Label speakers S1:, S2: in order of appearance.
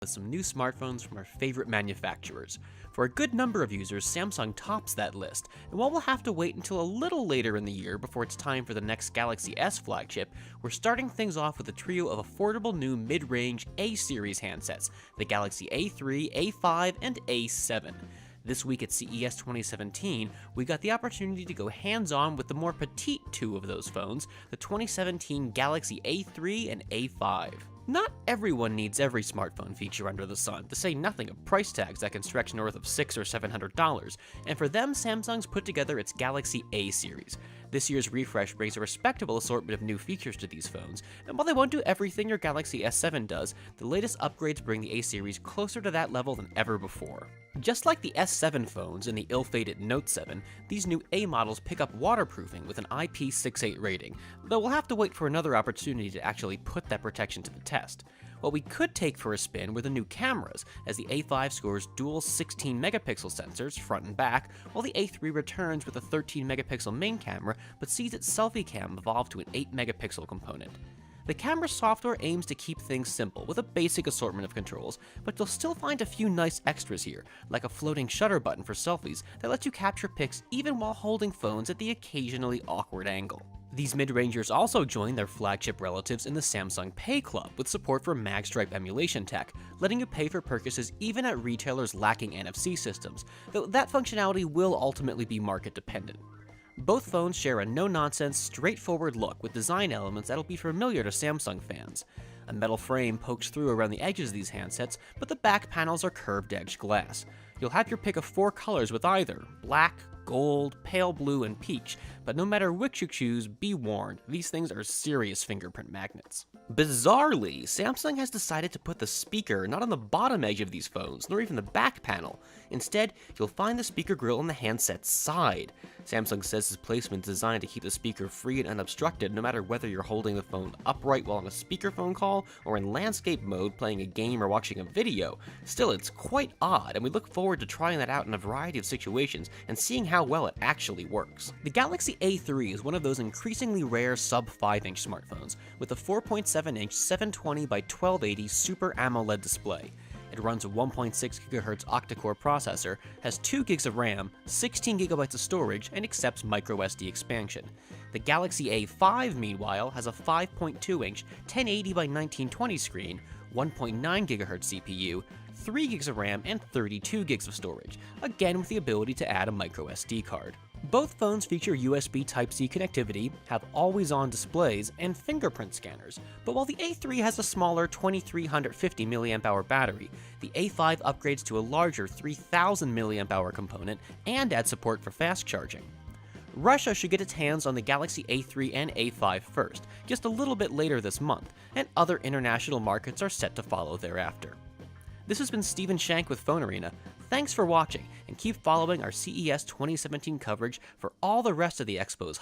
S1: with some new smartphones from our favorite manufacturers. For a good number of users, Samsung tops that list, and while we'll have to wait until a little later in the year before it's time for the next Galaxy S flagship, we're starting things off with a trio of affordable new mid-range A-series handsets, the Galaxy A3, A5, and A7. This week at CES 2017, we got the opportunity to go hands-on with the more petite two of those phones, the 2017 Galaxy A3 and A5. Not everyone needs every smartphone feature under the sun, to say nothing of price tags that can stretch north of $600 or $700, and for them, Samsung's put together its Galaxy A series. This year's refresh brings a respectable assortment of new features to these phones, and while they won't do everything your Galaxy S7 does, the latest upgrades bring the A series closer to that level than ever before. Just like the S7 phones and the ill-fated Note 7, these new A models pick up waterproofing with an IP68 rating, though we'll have to wait for another opportunity to actually put that protection to the test. What we could take for a spin were the new cameras, as the A5 scores dual 16-megapixel sensors, front and back, while the A3 returns with a 13-megapixel main camera, but sees its selfie cam evolve to an 8-megapixel component. The camera software aims to keep things simple, with a basic assortment of controls, but you'll still find a few nice extras here, like a floating shutter button for selfies that lets you capture pics even while holding phones at the occasionally awkward angle. These mid-rangers also join their flagship relatives in the Samsung Pay Club with support for magstripe emulation tech, letting you pay for purchases even at retailers lacking NFC systems, though that functionality will ultimately be market dependent. Both phones share a no-nonsense, straightforward look with design elements that'll be familiar to Samsung fans. A metal frame pokes through around the edges of these handsets, but the back panels are curved-edged glass. You'll have your pick of 4 colors with either: black, gold, pale blue, and peach, but no matter which you choose, be warned, these things are serious fingerprint magnets. Bizarrely, Samsung has decided to put the speaker not on the bottom edge of these phones, nor even the back panel. Instead, you'll find the speaker grill on the handset's side. Samsung says this placement is designed to keep the speaker free and unobstructed no matter whether you're holding the phone upright while on a speakerphone call or in landscape mode playing a game or watching a video. Still, it's quite odd, and we look forward to trying that out in a variety of situations and seeing how well it actually works. The Galaxy A3 is one of those increasingly rare sub-5-inch smartphones, with a 4.7-inch 720 by 1280 Super AMOLED display. It runs a 1.6 GHz octa-core processor, has 2 GB of RAM, 16 GB of storage, and accepts microSD expansion. The Galaxy A5, meanwhile, has a 5.2-inch 1080 by 1920 screen, 1.9 GHz CPU, 3 GB of RAM, and 32 GB of storage, again with the ability to add a microSD card. Both phones feature USB Type-C connectivity, have always-on displays, and fingerprint scanners, but while the A3 has a smaller 2350 mAh battery, the A5 upgrades to a larger 3000 mAh component and adds support for fast charging. Russia should get its hands on the Galaxy A3 and A5 first, just a little bit later this month, and other international markets are set to follow thereafter. This has been Stephen Shank with Phone Arena. Thanks for watching, and keep following our CES 2017 coverage for all the rest of the Expo's